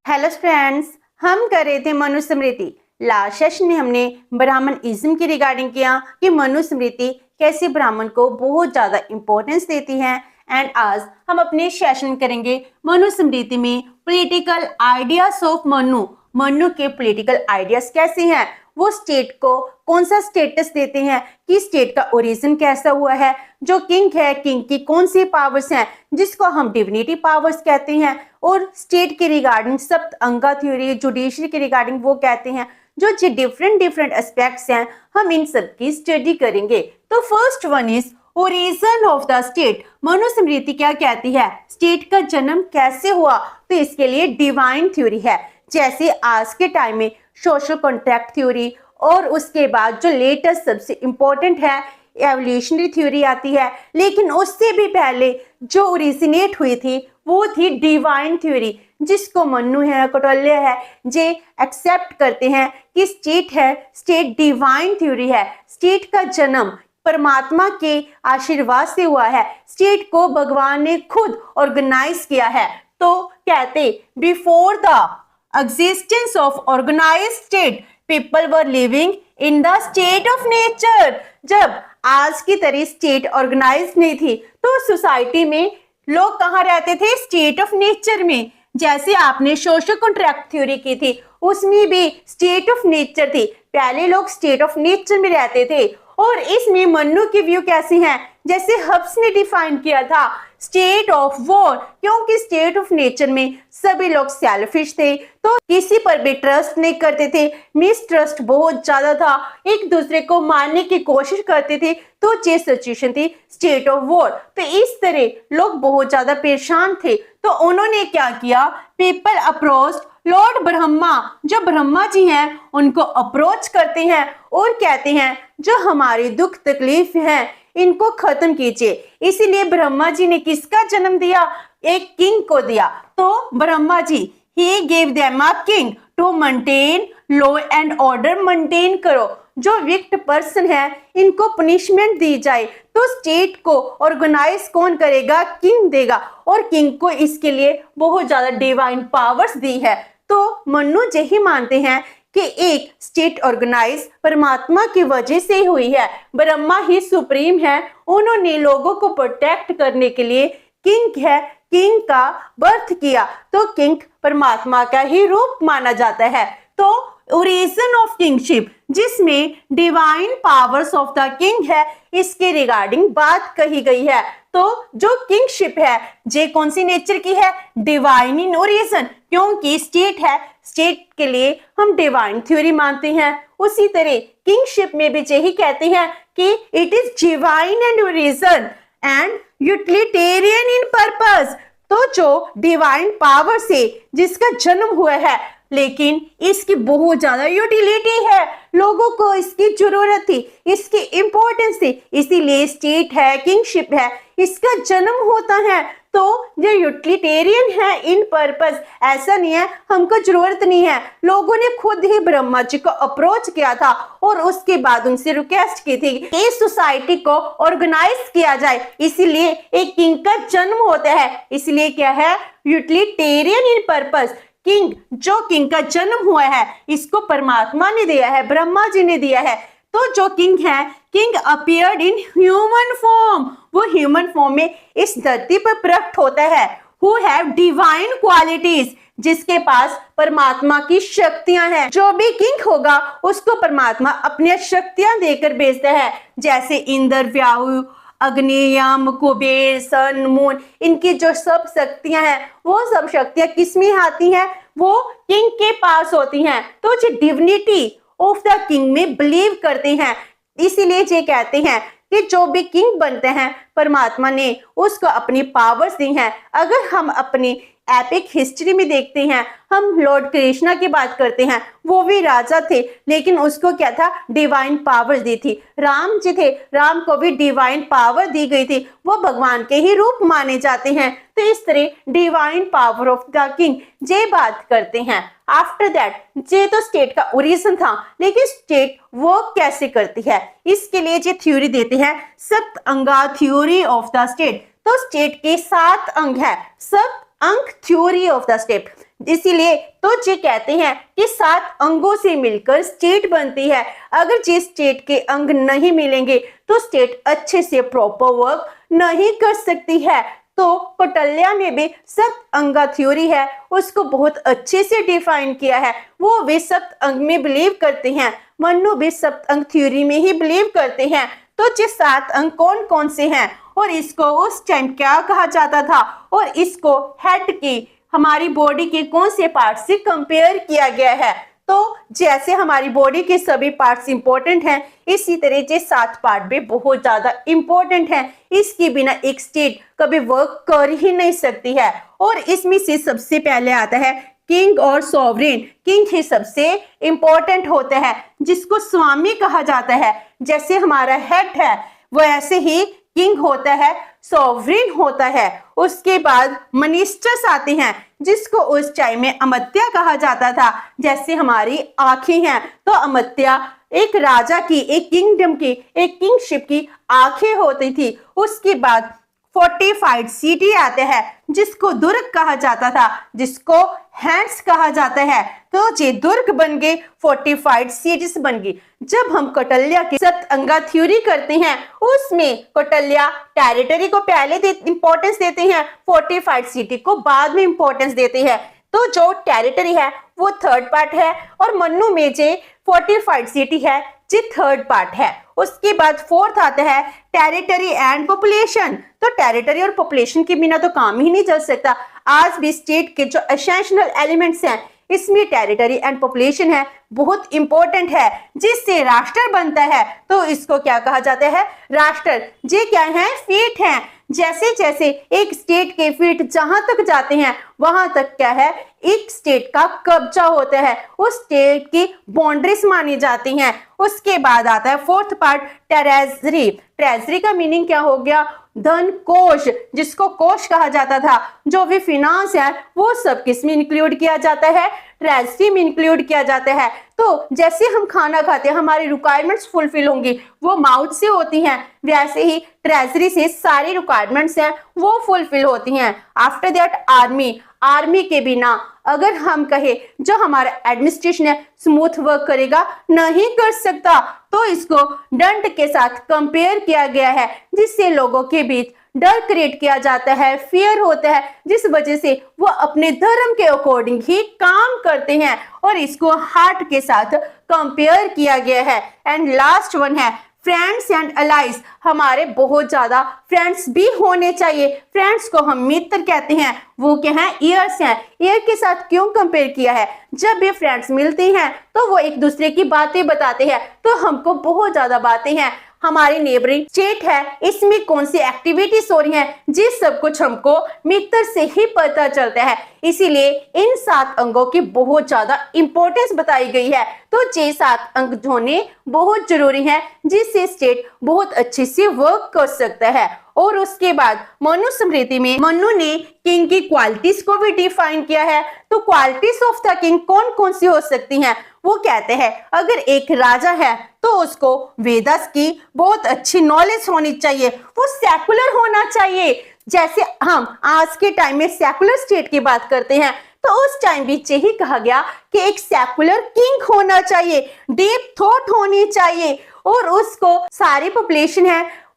Hello friends, हम कर रहे थे मनुस्मृति। लास्ट सेशन में हमने ब्राह्मण इज्म की रिगार्डिंग किया कि मनुस्मृति कैसे ब्राह्मण को बहुत ज्यादा इंपॉर्टेंस देती है। एंड आज हम अपने सेशन में करेंगे मनुस्मृति में political ideas of Manu. Manu के पॉलिटिकल आइडियाज कैसे हैं, वो स्टेट को कौन सा स्टेटस देते हैं, कि स्टेट का ओरिजिन कैसा हुआ है, जो किंग है किंग की कौन सी पावर्स हैं जिसको हम डिविनिटी पावर्स कहते हैं, और स्टेट के रिगार्डिंग सप्त अंगा थ्योरी, जुडिशरी के रिगार्डिंग वो कहते हैं। जो डिफरेंट एस्पेक्ट्स हैं हम इन सब की स्टडी करेंगे। तो first one is origin of the state. Manusmriti क्या कहती है, स्टेट का जन्म कैसे हुआ, तो इसके लिए डिवाइन थ्योरी है। जैसे आज के टाइम में सोशल कॉन्ट्रैक्ट थ्योरी, और उसके बाद जो लेटेस्ट सबसे इंपॉर्टेंट है एवोल्यूशनरी थ्योरी आती है, लेकिन उससे भी पहले जो ओरिजिनेट हुई थी वो थी डिवाइन थ्योरी, जिसको मनु है, कौटिल्य है, जे एक्सेप्ट करते हैं कि स्टेट है, स्टेट डिवाइन थ्योरी है। स्टेट का जन्म परमात्मा के आशीर्वाद से हुआ है, स्टेट को भगवान ने खुद ऑर्गेनाइज किया है। तो कहते before the existence of organized state people were living in the state of nature। जब आज की तरह स्टेट ऑर्गेनाइज नहीं थी तो सोसाइटी में लोग कहाँ रहते थे, स्टेट ऑफ नेचर में। जैसे आपने सोशल कॉन्ट्रैक्ट थ्योरी की थी, उसमें भी स्टेट ऑफ नेचर थी, पहले लोग स्टेट ऑफ नेचर में रहते थे। और इसमें मनु की व्यू कैसी है, जैसे हब्स ने डिफाइन किया था स्टेट ऑफ वॉर, क्योंकि स्टेट ऑफ नेचर में सभी लोग सेल्फिश थे, तो किसी पर भी ट्रस्ट नहीं करते थे, मिसट्रस्ट बहुत ज्यादा था, एक दूसरे को मारने की कोशिश करते थे। तो ये सिचुएशन थी स्टेट ऑफ वॉर। तो इस तरह लोग बहुत ज्यादा परेशान थे, तो उन्होंने क्या किया, पीपल अप्रोच लॉर्ड ब्रह्मा, जो ब्रह्मा जी हैं उनको अप्रोच करते हैं और कहते हैं जो हमारी दुख तकलीफ है इनको खत्म कीजिए। इसीलिए ब्रह्मा जी ने किसका जन्म दिया, एक किंग को दिया। तो ब्रह्मा जी ही gave them a king to maintain law and order, maintain करो, जो विक्ट पर्सन है इनको पनिशमेंट दी जाए। तो स्टेट को ऑर्गेनाइज कौन करेगा, किंग देगा, और किंग को इसके लिए बहुत ज्यादा डिवाइन पावर्स दी है। तो मनु यही मानते हैं कि एक स्टेट ऑर्गेनाइज परमात्मा की वजह से हुई है, ब्रह्मा ही सुप्रीम है, उन्होंने लोगों को प्रोटेक्ट करने के लिए किंग है, किंग का बर्थ किया। तो किंग परमात्मा का ही रूप माना जाता है। तो ओरिजिन ऑफ किंगशिप, जिसमें divine powers of the king है, इसके रिगार्डिंग बात कही गई है। तो जो किंगशिप है जे कौन सी नेचर की है, डिवाइन इन ओरिजिन, क्योंकि स्टेट है, स्टेट के लिए हम डिवाइन थ्योरी मानते हैं। उसी तरह किंगशिप में भी यही कहते हैं कि it is divine and origin and utilitarian in purpose. तो जो डिवाइन पावर से जिसका जन्म हुआ है, लेकिन इसकी बहुत ज्यादा यूटिलिटी है, लोगों को इसकी जरूरत थी, इसकी इंपॉर्टेंस थी, इसीलिए स्टेट है, किंगशिप है, इसका जन्म होता है। तो ये यूटिलिटेरियन है इन पर्पस, ऐसा नहीं है हमको जरूरत नहीं है। लोगों ने खुद ही ब्रह्मा जी को अप्रोच किया था और उसके बाद उनसे रिक्वेस्ट की थी कि इस सोसाइटी को ऑर्गेनाइज किया जाए, इसीलिए एक किंग का जन्म होता है। इसलिए क्या है, यूटिलिटेरियन इन पर्पस। किंग, जो किंग का जन्म हुआ है इसको परमात्मा ने दिया है, ब्रह्मा जी ने दिया है। तो जो किंग है, king appeared in human form, वो ह्यूमन फॉर्म में इस धरती पर प्रकट होता है। हु हैव डिवाइन क्वालिटीज, जिसके पास परमात्मा की शक्तियां हैं। जो भी किंग होगा उसको परमात्मा अपनी शक्तियां देकर भेजता है, जैसे इंद्र, वायु, अग्नि, यम, कुबेर, सन, मून, इनकी जो सब शक्तियां हैं वो सब शक्तियां किसमें आती हैं, वो किंग के पास होती हैं। तो जो डिविनिटी ऑफ द किंग में बिलीव करते हैं, इसीलिए ये कहते हैं कि जो भी किंग बनते हैं परमात्मा ने उसको अपनी पावर्स दी हैं। अगर हम अपनी एपिक हिस्ट्री में देखते हैं, हम लॉर्ड कृष्णा की बात करते हैं, वो भी राजा थे लेकिन उसको क्या था, डिवाइन पावर दी थी। राम जी थे, राम को भी डिवाइन पावर दी गई थी, वो भगवान के ही रूप माने जाते हैं। तो इस तरह divine power of the king ये बात करते हैं। आफ्टर दैट ये तो स्टेट का ओरिजिन था, लेकिन स्टेट वर्क कैसे करती है इसके लिए ये थ्योरी देते हैं सप्त अंगा थ्योरी ऑफ द स्टेट। तो तो स्टेट के 7 अंग है, सब अंग थ्योरी ऑफ द स्टेट। इसीलिए तो ये कहते हैं कि 7 अंगों से मिलकर स्टेट बनती है। अगर जिस स्टेट के अंग नहीं मिलेंगे तो स्टेट अच्छे से प्रॉपर वर्क नहीं कर सकती है। तो कौटिल्य ने भी सप्त अंगा थ्योरी है उसको बहुत अच्छे से डिफाइन किया है। वो भी सप्त अंग में बिलीव करते हैं, मनु भी सप्त अंग थ्योरी में ही बिलीव करते हैं। तो ये 7 अंग कौन कौन से हैं और इसको उस टाइम क्या कहा जाता था और इसको हेड की हमारी बॉडी के कौन से पार्ट से कंपेयर किया गया है। तो जैसे हमारी बॉडी के सभी पार्ट्स इंपॉर्टेंट हैं, इसी तरह ये 7 पार्ट भी बहुत ज्यादा इंपॉर्टेंट हैं। इसके बिना एक स्टेट कभी वर्क कर ही नहीं सकती है। और इसमें से सबसे पहले आता है किंग और सॉवरेन। किंग ही सबसे इंपॉर्टेंट होता है, जिसको स्वामी कहा जाता है। जैसे हमारा हेड है वो ऐसे ही किंग होता है, सॉवरेन होता है। उसके बाद मिनिस्टर्स आते हैं, जिसको उस टाइम में अमात्य कहा जाता था। जैसे हमारी आंखें हैं तो अमात्य एक राजा की, एक किंगडम की, एक किंगशिप की आंखें होती थी। उसके बाद फोर्टिफाइड सिटी आते हैं, जिसको दुर्ग कहा जाता था, जिसको हैंड्स कहा जाता है। तो ये दुर्ग बन गए, फोर्टिफाइड सिटीज बन गई। जब हम कौटिल्य की सप्त अंगा थ्योरी करते हैं उसमें कौटिल्य टेरिटरी को पहले इंपॉर्टेंस देते हैं, फोर्टिफाइड सिटी को बाद में इंपॉर्टेंस देते हैं। तो जो टेरिटरी है वो 3rd पार्ट है और मनु में जो फोर्टिफाइड सिटी है ये 3rd पार्ट है। उसके बाद 4th आता है टेरिटरी एंड पॉपुलेशन। तो टेरिटरी और पॉपुलेशन के बिना तो काम ही नहीं चल सकता। आज भी स्टेट के जो एसेंशियल एलिमेंट्स हैं इसमें टेरिटरी एंड पॉपुलेशन है, बहुत इंपॉर्टेंट है, जिससे राष्ट्र बनता है। तो इसको क्या कहा जाता है, राष्ट्र। ये क्या है, फीट है। जैसे जैसे एक स्टेट के फीट जहां तक जाते हैं वहां तक क्या है, एक स्टेट का कब्जा होता है, उस स्टेट की बाउंड्रीज मानी जाती हैं। उसके बाद आता है 4th पार्ट ट्रेजरी। ट्रेजरी का मीनिंग क्या हो गया, धन कोष, जिसको कोष कहा जाता था। जो भी फिनांस है वो सब किस में इंक्लूड किया जाता है, ट्रेजरी में इंक्लूड किया जाता है। तो जैसे हम खाना खाते हैं हमारी रिक्वायरमेंट्स फुलफिल होंगी, वो माउथ से होती हैं, वैसे ही ट्रेजरी से सारी रिक्वायरमेंट्स हैं वो फुलफिल होती हैं। After that army. आर्मी के बिना अगर हम कहे जो हमारा एडमिनिस्ट्रेशन है स्मूथ वर्क करेगा, नहीं कर सकता। तो इसको दंड के साथ कंपेयर किया गया है, जिससे लोगों के बीच डर क्रिएट किया जाता है, फियर होता है, जिस वजह से वो अपने धर्म के अकॉर्डिंग ही काम करते हैं। और इसको हार्ट के साथ कंपेयर किया गया है। एंड लास्ट वन है फ्रेंड्स एंड अलाइज। हमारे बहुत ज्यादा फ्रेंड्स भी होने चाहिए। फ्रेंड्स को हम मित्र कहते हैं, वो क्या है, ईयर्स हैं। ईयर के साथ क्यों कंपेयर किया है, जब भी फ्रेंड्स मिलते हैं तो वो एक दूसरे की बातें बताते हैं। तो हमको बहुत ज्यादा बातें हैं, हमारी नेबरिंग स्टेट है इसमें कौन सी एक्टिविटीज हो रही हैं, जिस सब कुछ हमको मित्र से ही पता चलता है। इसीलिए इन 7 अंगों की बहुत ज्यादा इंपॉर्टेंस बताई गई है। तो ये 7 अंग होने बहुत जरूरी है, जिससे स्टेट बहुत अच्छे से वर्क कर सकता है। और उसके बाद मनुस्मृति में मनु ने किंग की क्वालिटीज को भी डिफाइन किया है। तो क्वालिटीज ऑफ द किंग कौन कौन सी हो सकती हैं, वो कहते हैं अगर एक राजा है तो उसको वेदास की बहुत अच्छी नॉलेज होनी चाहिए, वो सेकुलर होना चाहिए। जैसे हम आज के टाइम में सेकुलर स्टेट की बात करते हैं, तो उस टाइम भी यही कहा गया कि एक सेकुलर किंग होना चाहिए, डीप थॉट होनी चाहिए, और उसको सारी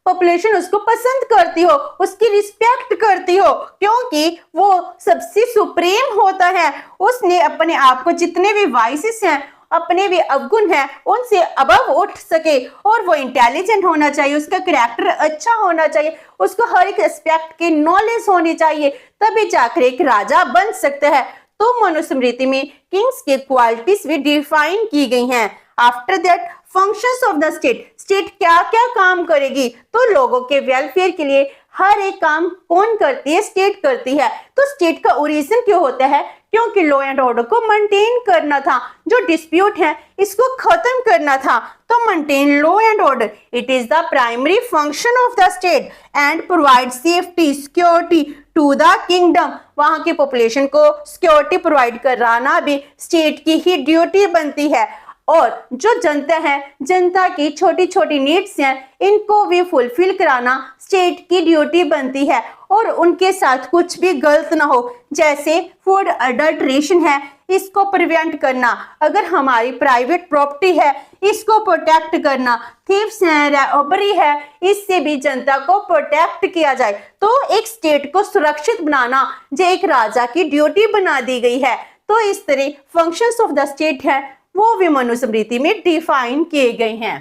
पॉपुलेशन उसको पसंद करती हो, उसकी रिस्पेक्ट करती हो, क्योंकि वो सबसे सुप्रीम होता है। उसने अपने आप को जितने भी वाइसेस हैं, अपने भी अवगुण हैं, उनसे अबव उठ सके। और वो इंटेलिजेंट होना चाहिए, उसका कैरेक्टर अच्छा होना चाहिए, उसको हर एक एस्पेक्ट की नॉलेज होनी चाहिए, तभी जाकर एक राजा बन सकता है। तो मनुस्मृति में किंग्स की क्वालिटीज भी डिफाइन की गई हैं। After that functions of the state क्या क्या काम करेगी, तो लोगों के वेलफेयर के लिए हर एक काम कौन करती है, स्टेट करती है। तो स्टेट का ओरिजिन क्यों होता है, क्योंकि लॉ एंड ऑर्डर को मेंटेन करना था, जो डिस्प्यूट है इसको खत्म करना था। तो maintain law and order, it is the primary function of the state and provide safety security to the kingdom. वहां की पॉपुलेशन को सिक्योरिटी प्रोवाइड कराना भी स्टेट की ही ड्यूटी बनती है। और जो जनता है, जनता की छोटी छोटी नीड्स हैं, इनको भी फुलफिल कराना स्टेट की ड्यूटी बनती है और उनके साथ कुछ भी गलत ना हो, जैसे फूड अडल्ट्रेशन है, इसको प्रिवेंट करना, अगर हमारी प्राइवेट प्रॉपर्टी है इसको प्रोटेक्ट करना, थीव्स है, रॉबरी है, इससे भी जनता को प्रोटेक्ट किया जाए। तो एक स्टेट को सुरक्षित बनाना जो एक राजा की ड्यूटी बना दी गई है। तो इस तरह फंक्शंस ऑफ द स्टेट है वो भी मनुस्मृति में डिफाइन किए गए हैं।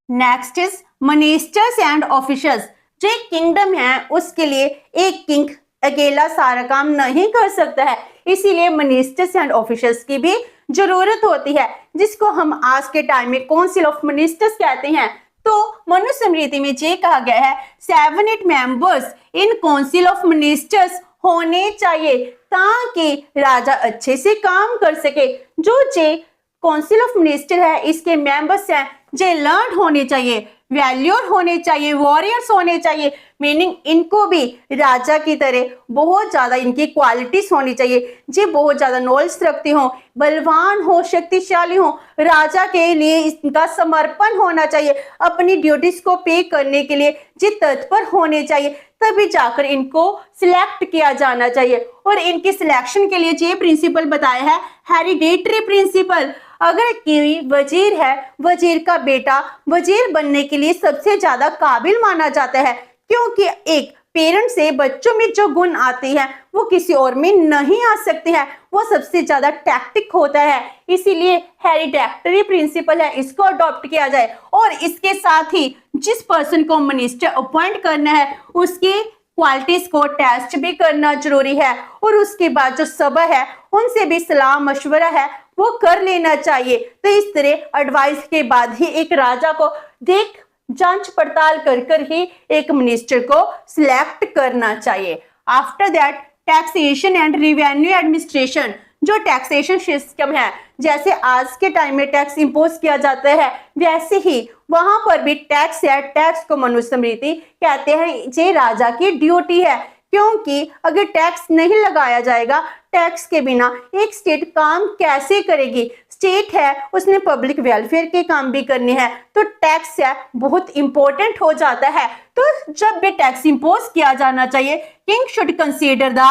Next is ministers and officers. जो एक किंगडम है उसके लिए एक किंग अकेला सारा काम नहीं कर सकता है, इसीलिए मिनिस्टर्स एंड ऑफिसर्स की भी जरूरत होती है, जिसको हम आज के टाइम में काउंसिल ऑफ मिनिस्टर्स कहते हैं। तो मनुस्मृति में ये कहा गया है 7-8 members in council of ministers होने चाहिए ताकि राजा अच्छे से काम कर सके। जो जे काउंसिल ऑफ मिनिस्टर है इसके मेंबर्स हैं जे लर्न होने चाहिए, वैल्यूर होने चाहिए, वॉरियर्स होने चाहिए, मीनिंग इनको भी राजा की तरह बहुत ज्यादा इनकी क्वालिटीज होनी चाहिए, जे बहुत ज्यादा नॉलेज रखते हो, बलवान हो, शक्तिशाली हो, राजा के लिए इनका समर्पण होना चाहिए, अपनी ड्यूटीज को पे करने के लिए जे तत्पर होने चाहिए, तभी जाकर इनको सिलेक्ट किया जाना चाहिए। और इनकी सिलेक्शन के लिए ये प्रिंसिपल बताया है हेरिडेटरी प्रिंसिपल। अगर कोई वजीर है, वजीर का बेटा वजीर बनने के लिए सबसे ज्यादा काबिल माना जाता है, क्योंकि एक पेरेंट से बच्चों में जो गुण आते हैं वो किसी और में नहीं आ सकते हैं, वो सबसे ज्यादा टैक्टिक होता है, इसीलिए हेरिडेटरी प्रिंसिपल है इसको अडॉप्ट किया जाए। और इसके साथ ही जिस पर्सन को मिनिस्टर अपॉइंट करना है उसकी क्वालिटीज को टेस्ट भी करना जरूरी है, और उसके बाद जो सभा है उनसे भी सलाह मशवरा है वो कर लेना चाहिए। तो इस तरह एडवाइस के बाद ही एक राजा को देख जांच पड़ताल कर कर ही एक मिनिस्टर को सिलेक्ट करना चाहिए। After that taxation and revenue administration. जो टैक्सेशन सिस्टम है, जैसे आज के टाइम में टैक्स इंपोज किया जाता है वैसे ही वहां पर भी टैक्स है, टैक्स को मनुस्मृति कहते हैं ये राजा की ड्यूटी है, क्योंकि अगर टैक्स नहीं लगाया जाएगा, टैक्स के बिना एक स्टेट काम कैसे करेगी। स्टेट है उसने पब्लिक वेलफेयर के काम भी करने हैं, तो टैक्स है बहुत इंपॉर्टेंट हो जाता है। तो जब भी टैक्स इंपोज किया जाना चाहिए, king should consider the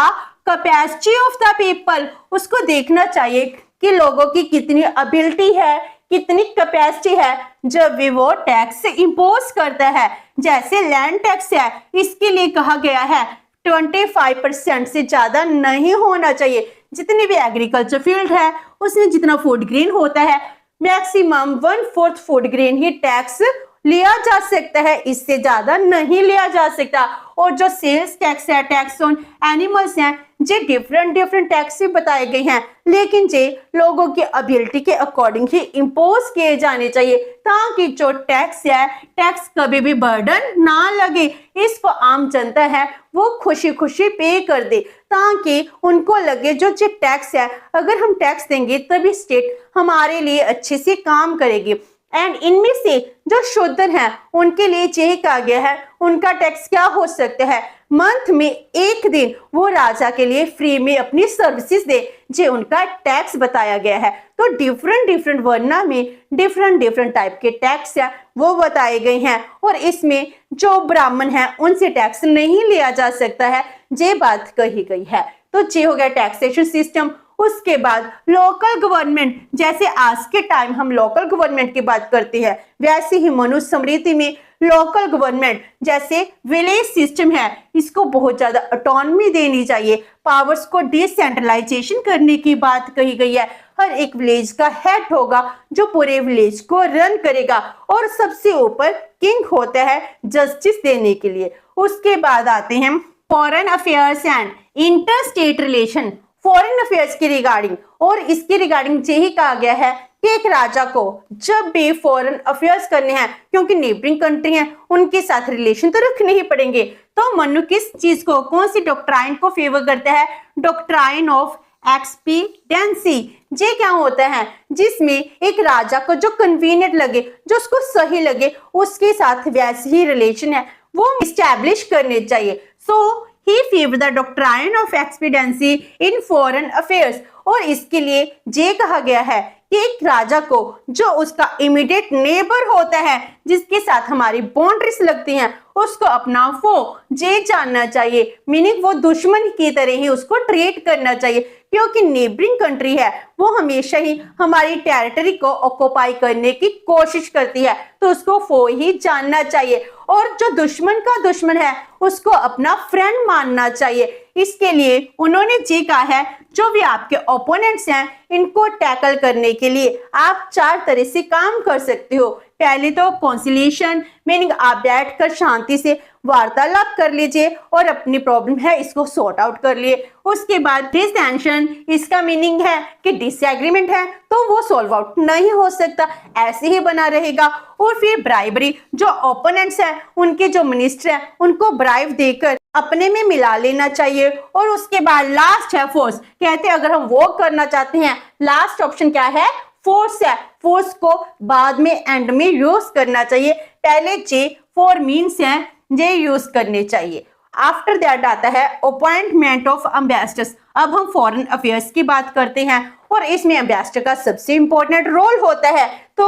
capacity of the people. उसको देखना चाहिए कि लोगों की कितनी एबिलिटी है, कितनी कैपेसिटी है, जब भी वो टैक्स इंपोज करता है। जैसे लैंड टैक्स है, इसके लिए कहा गया है 25% से ज्यादा नहीं होना चाहिए। जितनी भी एग्रीकल्चर फील्ड है उसमें जितना फूड ग्रेन होता है मैक्सिमम 1/4 फूड ग्रेन ही टैक्स लिया जा सकता है, इससे ज्यादा नहीं लिया जा सकता। और जो सेल्स टैक्स है, टैक्स ऑन एनिमल्स हैं, जे डिफरेंट टैक्स भी बताए गए हैं, लेकिन जे लोगों की एबिलिटी के अकॉर्डिंग ही इंपोज किए जाने चाहिए, ताकि जो टैक्स है टैक्स कभी भी बर्डन ना लगे, इसको आम जनता है वो खुशी खुशी पे कर दे, ताकि उनको लगे जो टैक्स है अगर हम टैक्स देंगे तभी स्टेट हमारे लिए अच्छे से काम करेगी। एंड इनमें से जो शूद्र हैं उनके लिए यही कहा गया है उनका टैक्स क्या हो सकता है, मंथ में एक दिन वो राजा के लिए फ्री में अपनी सर्विसेज दे, जो उनका टैक्स बताया गया है। तो डिफरेंट वर्ना में डिफरेंट टाइप के टैक्स है वो बताए गए हैं, और इसमें जो ब्राह्मण है उनसे टैक्स नहीं लिया जा सकता है, ये बात कही गई है। तो ये हो गया टैक्सेशन सिस्टम। उसके बाद लोकल गवर्नमेंट, जैसे आज के टाइम हम लोकल गवर्नमेंट की बात करते हैं, वैसे ही मनुस्मृति में लोकल गवर्नमेंट जैसे विलेज सिस्टम है इसको बहुत ज्यादा ऑटोनॉमी देनी चाहिए, पावर्स को डिसेंट्रलाइजेशन करने की बात कही गई है। हर एक विलेज का हेड होगा जो पूरे विलेज को रन करेगा, और सबसे ऊपर किंग होता है जस्टिस देने के लिए। उसके बाद आते हैं foreign affairs and inter state relation. Foreign affairs की रिगार्डिंग, और इसकी रिगार्डिंग यही कहा गया है कि एक राजा को जब भी फॉरेन अफेयर्स करने हैं, क्योंकि नेबरिंग कंट्री हैं उनके साथ रिलेशन तो रखने ही पड़ेंगे, तो मनु किस चीज को, कौन सी डॉक्ट्राइन को फेवर करता है, डॉक्ट्राइन ऑफ एक्सपीडेंसी। ये क्या होता है, जिसमें एक राजा को जो कन्वीनियंट लगे, जो उसको सही लगे, उसके साथ वैसे ही रिलेशन है वो इस्टेब्लिश करने चाहिए। सो he favored the doctrine of expediency in foreign affairs, और इसके लिए ये कहा गया है कि एक राजा को जो उसका इमीडिएट नेबर होता है, जिसके साथ हमारी बाउंड्रीज लगती हैं, उसको अपना वो जे जानना चाहिए, मीनिंग वो दुश्मन की तरह ही उसको ट्रीट करना चाहिए, क्योंकि नेबरिंग कंट्री है वो हमेशा ही हमारी टेरिटरी को ऑक्युपाई करने की कोशिश करती है, तो उसको वो ही जानना चाहिए। और जो दुश्मन का दुश्मन है उसको अपना फ्रेंड मानना चाहिए। इसके लिए उन्होंने जी कहा है, जो भी आपके ओपोनेंट्स हैं इनको टैकल करने के लिए आप 4 तरह से काम कर सकते हो। पहले तो कॉन्सिलिएशन, मीनिंग आप बैठकर शांति से वार्तालाप कर लीजिए और अपनी प्रॉब्लम है इसको सॉर्ट आउट कर लिए। उसके बाद डिसटेंशन, इसका मीनिंग है कि डिसएग्रीमेंट है तो वो सॉल्व आउट नहीं हो सकता, ऐसे ही बना रहेगा। और फिर ब्राइबरी, जो ओपोनेंट्स हैं उनके जो मिनिस्टर हैं उनको ब्राइब देकर अपने में मिला लेना चाहिए। और उसके बाद लास्ट है फोर्स, कहते हैं अगर हम वो करना चाहते हैं, लास्ट ऑप्शन क्या है, फोर्स है। फोर्स को बाद में एंड में यूज करना चाहिए, पहले जे फॉर मीन्स है जे यूज करने चाहिए। आफ्टर दैट आता है अपॉइंटमेंट ऑफ एम्बेसडर्स। अब हम फॉरेन अफेयर्स की बात करते हैं और इसमें एम्बेसडर का सबसे इंपॉर्टेंट रोल होता है। तो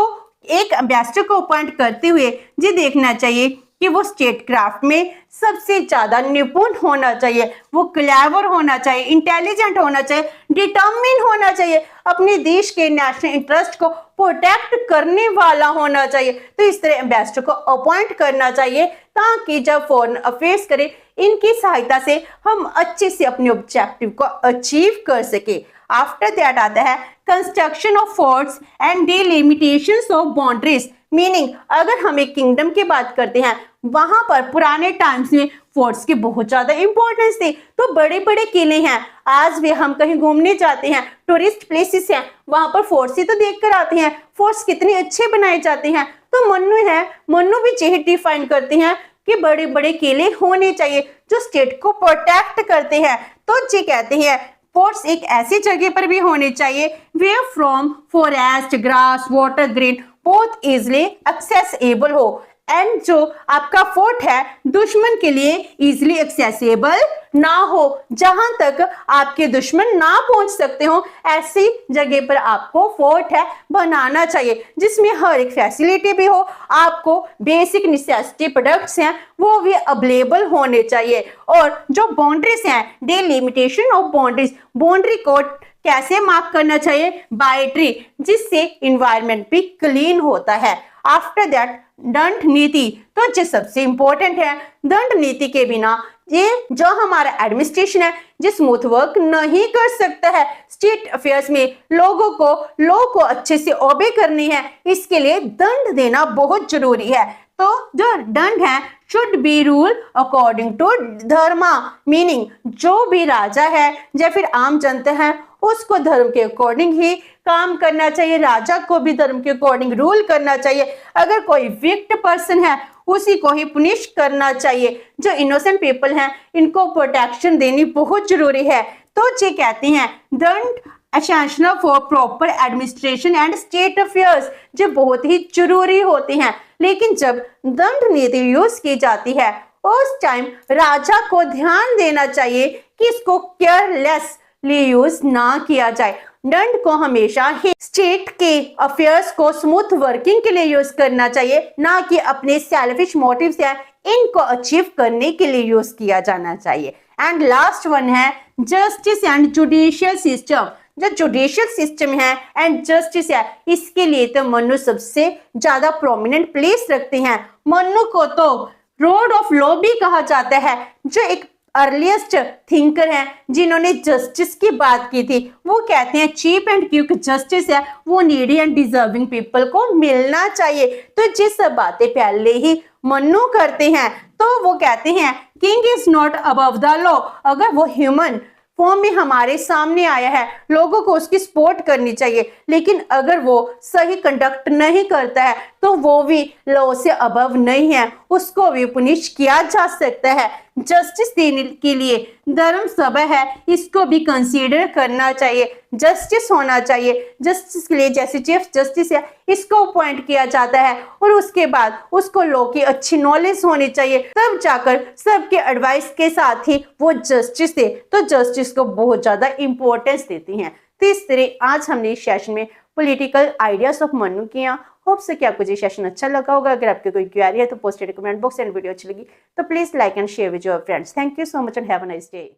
एक एम्बेसडर को अपॉइंट करते हुए ये देखना चाहिए कि वो स्टेट क्राफ्ट में सबसे ज्यादा निपुण होना चाहिए, वो क्लेवर होना चाहिए, इंटेलिजेंट होना चाहिए, डिटर्मिन होना चाहिए, अपने देश के नेशनल इंटरेस्ट को प्रोटेक्ट करने वाला होना चाहिए। तो इस तरह एम्बेसडर को अपॉइंट करना चाहिए ताकि जब फॉरेन अफेयर्स करें इनकी सहायता से हम अच्छे से अपने ऑब्जेक्टिव को अचीव कर सके। आफ्टर दैट आता है construction of forts and delimitations of boundaries, meaning अगर हम एक किंगडम की बात करते हैं वहां पर पुराने टाइम्स में फोर्ट्स की बहुत ज्यादा इंपॉर्टेंस थी। तो बड़े बड़े किले हैं, आज भी हम कहीं घूमने जाते हैं, टूरिस्ट प्लेसेस हैं, वहां पर फोर्ट्स ही तो देख कर आते हैं, फोर्ट्स कितने अच्छे बनाए जाते हैं। तो मन्नू भी यही डिफाइन करते हैं कि बड़े बड़े किले होने चाहिए जो स्टेट को प्रोटेक्ट करते हैं। तो जी कहते हैं फोर्ट्स एक ऐसी जगह पर भी होने चाहिए where from forest, grass, water, green both easily accessible हो, एंड जो आपका फोर्ट है दुश्मन के लिए इजिली एक्सेसिबल ना हो, जहां तक आपके दुश्मन ना पहुंच सकते हो ऐसी जगह पर आपको फोर्ट है बनाना चाहिए, जिसमें हर एक फैसिलिटी भी हो, आपको बेसिक नेसेसिटी प्रोडक्ट्स हैं वो भी अवेलेबल होने चाहिए। और जो बाउंड्रीज हैं, डिलिमिटेशन ऑफ बाउंड्रीज, बाउंड्री को कैसे मार्क करना चाहिए, बाय ट्री, जिससे इन्वायरमेंट भी क्लीन होता है। आफ्टर दैट दंड नीति, तो जो सबसे इंपॉर्टेंट है, दंड नीति के बिना ये जो हमारा एडमिनिस्ट्रेशन है जो स्मूथ वर्क नहीं कर सकता है। स्टेट अफेयर्स में लोगों को लॉ को अच्छे से ओबे करनी है, इसके लिए दंड देना बहुत जरूरी है। तो जो दंड है should be rule according to dharma, meaning जो भी राजा है या फिर आम जनता है उसको धर्म के अकॉर्डिंग ही काम करना चाहिए, राजा को भी धर्म के अकॉर्डिंग रूल करना चाहिए। अगर कोई विक्ट पर्सन है उसी को ही पुनिश करना चाहिए, जो इनोसेंट पीपल हैं इनको प्रोटेक्शन देनी बहुत जरूरी है। तो ये कहते हैं दंड essential for proper administration and state affairs, जो बहुत ही जरूरी होते हैं। लेकिन जब दंड नीति यूज की जाती है उस टाइम राजा को ध्यान देना चाहिए कि इसको केयरलेसली यूज ना किया जाए। दंड को हमेशा ही स्टेट के अफेयर्स को स्मूथ वर्किंग के लिए यूज करना चाहिए, ना कि अपने सेल्फिश मोटिव्स है इनको अचीव करने के लिए यूज किया जाना चाहिए। एंड लास्ट वन है जस्टिस एंड जुडिशियल सिस्टम। जो जुडिशियल सिस्टम है एंड जस्टिस है इसके लिए तो मन्नू सबसे ज्यादा प्रोमिनेंट प्लेस रखते हैं। मन्नू को तो रोड ऑफ लॉ भी कहा जाता है, जो एक अर्लीस्ट थिंकर हैं जिन्होंने जस्टिस की बात की थी। वो कहते हैं चीप एंड क्विक जस्टिस है वो नीडी एंड डिजर्विंग पीपल को मिलना चाहिए। तो ये सब बातें पहले ही मन्नू करते हैं। तो वो कहते हैं king is not above the law, अगर वो ह्यूमन फॉर्म में हमारे सामने आया है लोगों को उसकी सपोर्ट करनी चाहिए, लेकिन अगर वो सही कंडक्ट नहीं करता है तो वो भी लॉ से अबव नहीं है, उसको भी पुनिश किया जा सकता है। जस्टिस देने के लिए धर्म सभा है इसको भी कंसीडर करना चाहिए, जस्टिस होना चाहिए। जस्टिस के लिए जैसे चीफ जस्टिस है इसको अपॉइंट किया जाता है और उसके बाद उसको लॉ की अच्छी नॉलेज होनी चाहिए, तब जाकर सबके एडवाइस के साथ ही वो जस्टिस दे। तो जस्टिस को बहुत ज्यादा इंपॉर्टेंस देती हैं। तो इस तरह आज हमने इस सेशन में पॉलिटिकल आइडियाज ऑफ मनु किया। होप से कि आपको ये सेशन अच्छा लगा होगा। अगर आपकी कोई क्वेरी है तो post comment box and video अच्छी लगी तो please like and share with your friends. Thank you so much and have a nice day.